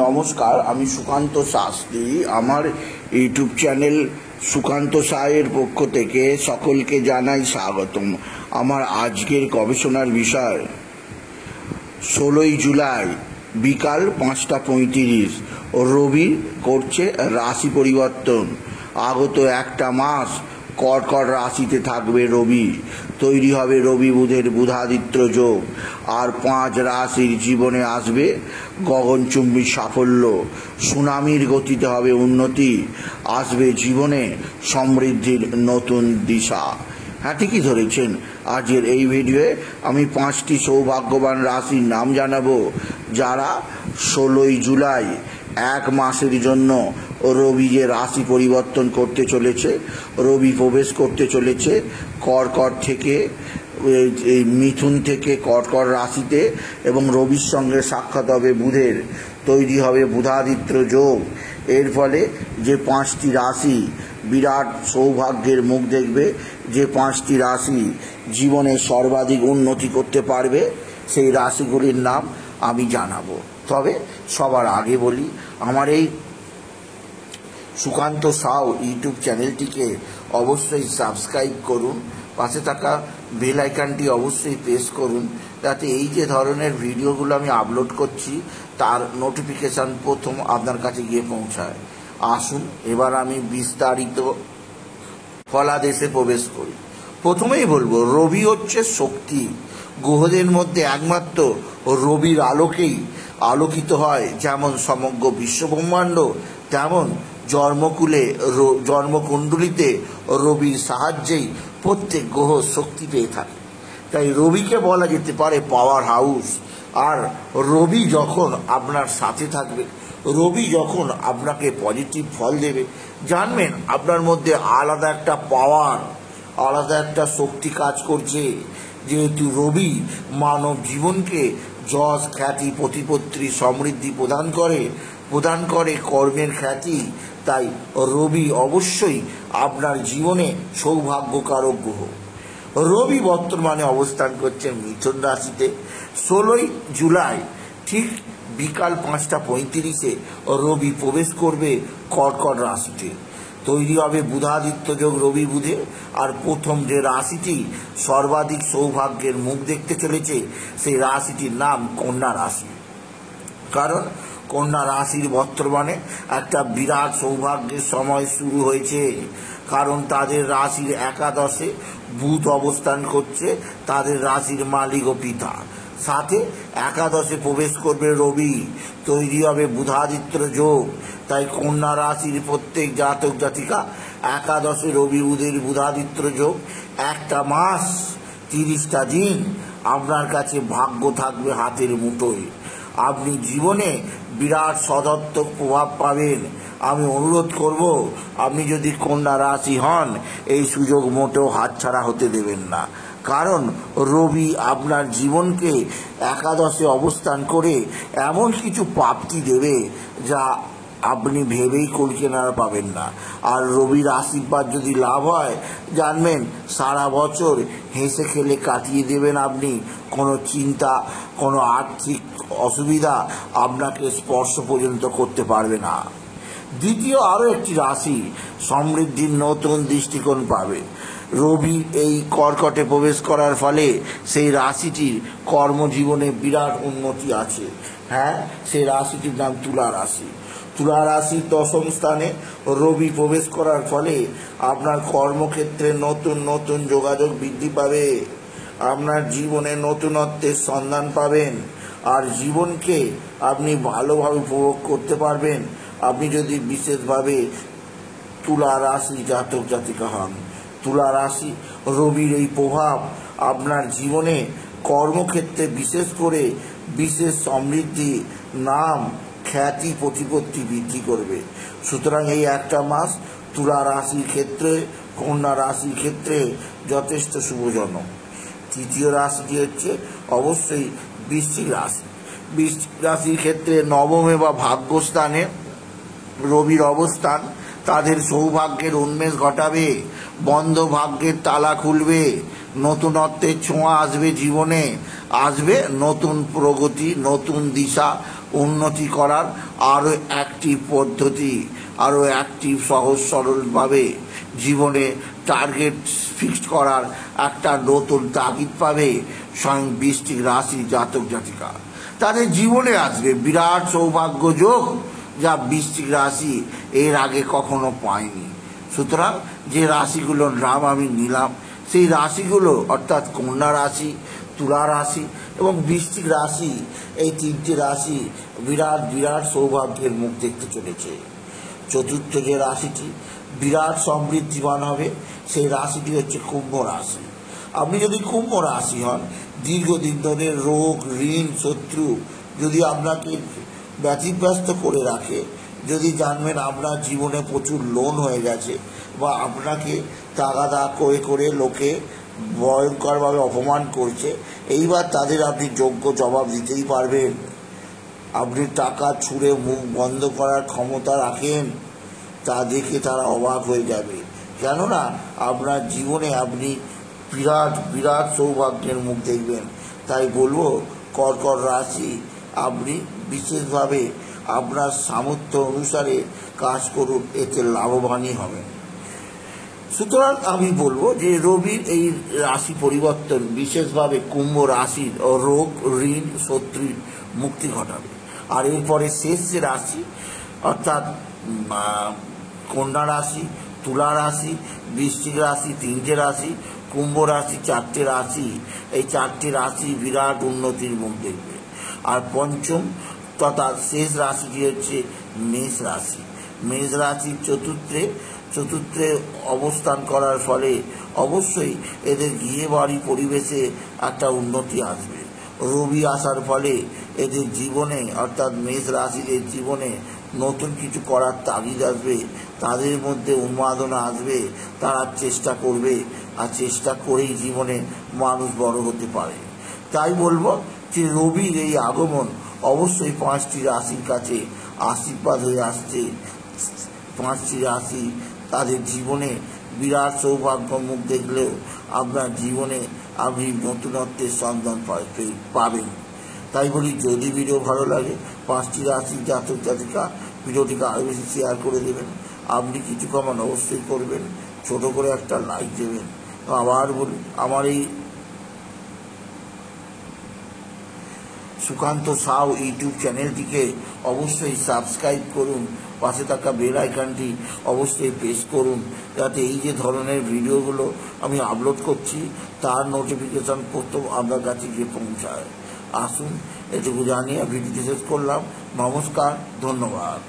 নমস্কার, আমি সুকান্ত শাস্ত্রী। আমার ইউটিউব চ্যানেল সুকান্ত সাহের পক্ষ থেকে সকলকে জানাই স্বাগতম। আমার আজকের গবেষণার বিষয় 16ই জুলাই বিকাল 5:35 রবি করছে রাশি পরিবর্তন। আগত একটা মাস কর্কট রাশিতে থাকবে রবি, তৈরি হবে রবি বুধের বুধাদিত্য যোগ। আর 5 রাশির জীবনে আসবে গগনচুম্বী সাফল্য, সুনামির গতিতে হবে উন্নতি, আসবে জীবনে সমৃদ্ধির নতুন দিশা। হ্যাঁ, ঠিকই ধরেছেন। আজকের এই ভিডিওয়ে আমি 5টি সৌভাগ্যবান রাশির নাম জানাবো, যারা 16ই জুলাই এক মাসের জন্য রবি যে রাশি পরিবর্তন করতে চলেছে, রবি প্রবেশ করতে চলেছে কর্কট থেকে মিথুন থেকে কর্কট রাশিতে, এবং রবির সঙ্গে সাক্ষাৎ হবে বুধের, তৈরি হবে বুধাদিত্য যোগ। এর ফলে যে 5টি রাশি বিরাট সৌভাগ্যের মুখ দেখবে, যে 5টি রাশি জীবনে সর্বাধিক উন্নতি করতে পারবে, সেই রাশিগুলির নাম আমি জানাবো। তবে সবার আগে বলি, আমার এই সুকান্ত সাউ ইউটিউব চ্যানেলটিকে অবশ্যই সাবস্ক্রাইব করুন, পাশে থাকা বেল আইকনটি অবশ্যই প্রেস করুন, যাতে এই যে ধরনের ভিডিওগুলো আমি আপলোড করছি তার নোটিফিকেশান প্রথম আপনার কাছে গিয়ে পৌঁছায়। আসুন এবার আমি বিস্তারিত ফলাদেশে প্রবেশ করি। প্রথমেই বলবো, রবি হচ্ছে শক্তি। গ্রহদের মধ্যে একমাত্র রবির আলোকেই আলোকিত হয় যেমন সমগ্র বিশ্বব্রহ্মাণ্ড, তেমন জন্মকুণ্ডলিতে রবির সাহায্যেই প্রত্যেক গ্রহ শক্তি পেয়ে থাকে। তাই রবিকে বলা যেতে পারে পাওয়ার হাউস। আর রবি যখন আপনার সাথে থাকবে, রবি যখন আপনাকে পজিটিভ ফল দেবে, জানবেন আপনার মধ্যে আলাদা একটা পাওয়ার, আলাদা একটা শক্তি কাজ করছে। যেহেতু রবি মানব জীবনকে যশ, খ্যাতি, প্রতিপত্তি, সমৃদ্ধি প্রদান করে কর্মের খ্যাতি, তাই রবি অবশ্যই আপনার জীবনে সৌভাগ্যকারক গ্রহ। রবি বর্তমানে অবস্থান করছেন মিথুন রাশিতে। 16ই জুলাই ঠিক বিকাল 5:35 রবি প্রবেশ করবে কর্কট রাশিতে, তৈরি হবে বুধাদিত্য যোগ রবি বুধে। আর প্রথম যে রাশিটি সর্বাধিক সৌভাগ্যের মুখ দেখতে চলেছে, সেই রাশিটির নাম কন্যা রাশি। কারণ কন্যা রাশির বর্তমানে একটা বিরাট সৌভাগ্যের সময় শুরু হয়েছে। কারণ তাদের রাশির একাদশে বুধ অবস্থান করছে, তাদের রাশির মালিক ও পিতা। সাথে একাদশে প্রবেশ করবে রবি, তৈরি হবে বুধাদিত্য যোগ। তাই কন্যা রাশির প্রত্যেক জাতক জাতিকা একাদশে রবি বুধের বুধাদিত্য যোগ, একটা মাস 30টা দিন আপনার কাছে ভাগ্য থাকবে হাতের মুঠোয়। আপনি জীবনে বিরাট সদর্থক প্রভাব পাবেন। আমি অনুরোধ করব, আপনি যদি কন্যা রাশি হন, এই সুযোগ মোটেও হাতছাড়া হতে দেবেন না। কারণ রবি আপনার জীবনকে একাদশে অবস্থান করে এমন কিছু প্রাপ্তি দেবে যা আপনি ভেবেই কল্পনা পাবেন না। আর রবির আশীর্বাদ যদি লাভ হয়, জানবেন সারা বছর হেসে খেলে কাটিয়ে দেবেন আপনি। কোনো চিন্তা, কোনো আর্থিক অসুবিধা আপনাকে স্পর্শ পর্যন্ত করতে পারবে না। দ্বিতীয় আরও একটি রাশি সমৃদ্ধির নতুন দৃষ্টিকোণ পাবে। রবি এই কর্কটে প্রবেশ করার ফলে সেই রাশিটির কর্মজীবনে বিরাট উন্নতি আছে। হ্যাঁ, সেই রাশিটির নাম তুলা রাশি। তুলা রাশির 10ম স্থানে রবি প্রবেশ করার ফলে আপনার কর্মক্ষেত্রে নতুন নতুন যোগাযোগ বৃদ্ধি পাবে, আপনার জীবনে নতুনত্বের সন্ধান পাবেন, আর জীবনকে আপনি ভালোভাবে উপভোগ করতে পারবেন। আপনি যদি বিশেষভাবে তুলা রাশি জাতক জাতিকা হন, তুলা রাশি রবির এই প্রভাব আপনার জীবনে কর্মক্ষেত্রে বিশেষ করে বিশেষ সমৃদ্ধি, নাম, খ্যাতি, প্রতিপত্তি বৃদ্ধি করবে। সুতরাং এই একটা মাস তুলা রাশির ক্ষেত্রে, কন্যা রাশির ক্ষেত্রে যথেষ্ট শুভজনক। তৃতীয় রাশিটি হচ্ছে অবশ্যই বৃশ্চিক রাশি। বৃশ্চিক রাশির ক্ষেত্রে নবমে বা ভাগ্যস্থানে রবির অবস্থান তাদের সৌভাগ্যের উন্মেষ ঘটাবে, বন্ধ ভাগ্যের তালা খুলবে, নতুনত্বের ছোঁয়া আসবে জীবনে, আসবে নতুন প্রগতি, নতুন দিশা, উন্নতি করার আরও অ্যাক্টিভ পদ্ধতি, আরও অ্যাক্টিভ সহজ সরলভাবে জীবনে টার্গেট ফিক্সড করার একটা নতুন তাগিদ পাবে স্বয়ং বৃশ্চিক রাশি জাতক জাতিকা। তাদের জীবনে আসবে বিরাট সৌভাগ্য যোগ, যা বৃশ্চিক রাশি এর আগে কখনো পায়নি। সুতরাং যে রাশিগুলোর নাম আমি নিলাম, সেই রাশিগুলো অর্থাৎ কন্যা রাশি, তুলা রাশি এবং বৃশ্চিক রাশি, এই তিনটি রাশি বিরাট বিরাট সৌভাগ্যের মুখ দেখতে চলেছে। চতুর্থ যে রাশিটি বিরাট সমৃদ্ধিবান হবে, সেই রাশিটি হচ্ছে কুম্ভ রাশি। আপনি যদি কুম্ভ রাশি হন, দীর্ঘদিন ধরে রোগ, ঋণ, শত্রু যদি আপনাকে ব্যতিব্যস্ত করে রাখে, যদি জানবেন আপনার জীবনে প্রচুর লোন হয়ে গেছে বা আপনাকে তাগাদা করে করে লোকে ভয়ঙ্করভাবে অপমান করছে, এইবার তাদের আপনি যোগ্য জবাব দিতেই পারবেন। আপনি টাকা ছুঁড়ে মুখ বন্ধ করার ক্ষমতা রাখেন, তা দেখে তারা অবাক হয়ে যাবে। কেননা আপনার জীবনে আপনি বিরাট বিরাট সৌভাগ্যের মুখ দেখবেন। তাই বলবো কর্কট রাশি, আপনি বিশেষভাবে আপনার সামর্থ্য অনুসারে কাজ করুন, এতে লাভবানই হবেন। সুতরাং আমি বলবো যে রবির এই রাশি পরিবর্তন বিশেষভাবে কুম্ভ রাশির রোগ, ঋণ, শত্রুর মুক্তি ঘটাবে। আর এরপরে শেষ যে রাশি অর্থাৎ কন্যা রাশি, তুলা রাশি, বৃশ্চিক রাশি তিনটে রাশি, কুম্ভ রাশি চারটে রাশি, এই চারটে রাশি বিরাট উন্নতির মুখ দেখবে। আর পঞ্চম তথা শেষ রাশিটি হচ্ছে মেষ রাশি। মেষ রাশির চতুর্থে অবস্থান করার ফলে অবশ্যই এদের গৃহে বাড়ি পরিবেশে একটা উন্নতি আসবে। রবি আসার ফলে এদের জীবনে অর্থাৎ মেষ রাশিদের জীবনে নতুন কিছু করার তাগিদ আসবে, তাদের মধ্যে উন্মাদনা আসবে, তারা চেষ্টা করবে, আর চেষ্টা করেই জীবনে মানুষ বড় হতে পারে। তাই বলবো যে রবির এই আগমন অবশ্যই 5টি রাশির কাছে আশীর্বাদ হয়ে আসছে। 5টি রাশি তাদের জীবনে বিরাট সৌভাগ্য মুখ দেখলেও আপনার জীবনে আপনি নতুনত্বের সন্ধান পাবেন। তাই বলি, যদি ভিডিও ভালো লাগে 5টি রাশি জাতক জাতিকা ভিডিওটিকে আরও বেশি শেয়ার করে দেবেন। আপনি কিছু কমান অবশ্যই করবেন, ছোট করে একটা লাইক দেবেন। আবার বলি, আমার এই সুকান্ত সাউ ইউটিউব চ্যানেলটিকে অবশ্যই সাবস্ক্রাইব করুন, পাশে থাকা বেল আইকনটি অবশ্যই প্রেস করুন, যাতে এই যে ধরনের ভিডিওগুলো আমি আপলোড করছি তার নোটিফিকেশন প্রথম আপনার কাছে গিয়ে পৌঁছায়। আসুন এটুকু জানিয়ে ভিডিওটি শেষ করলাম। নমস্কার, ধন্যবাদ।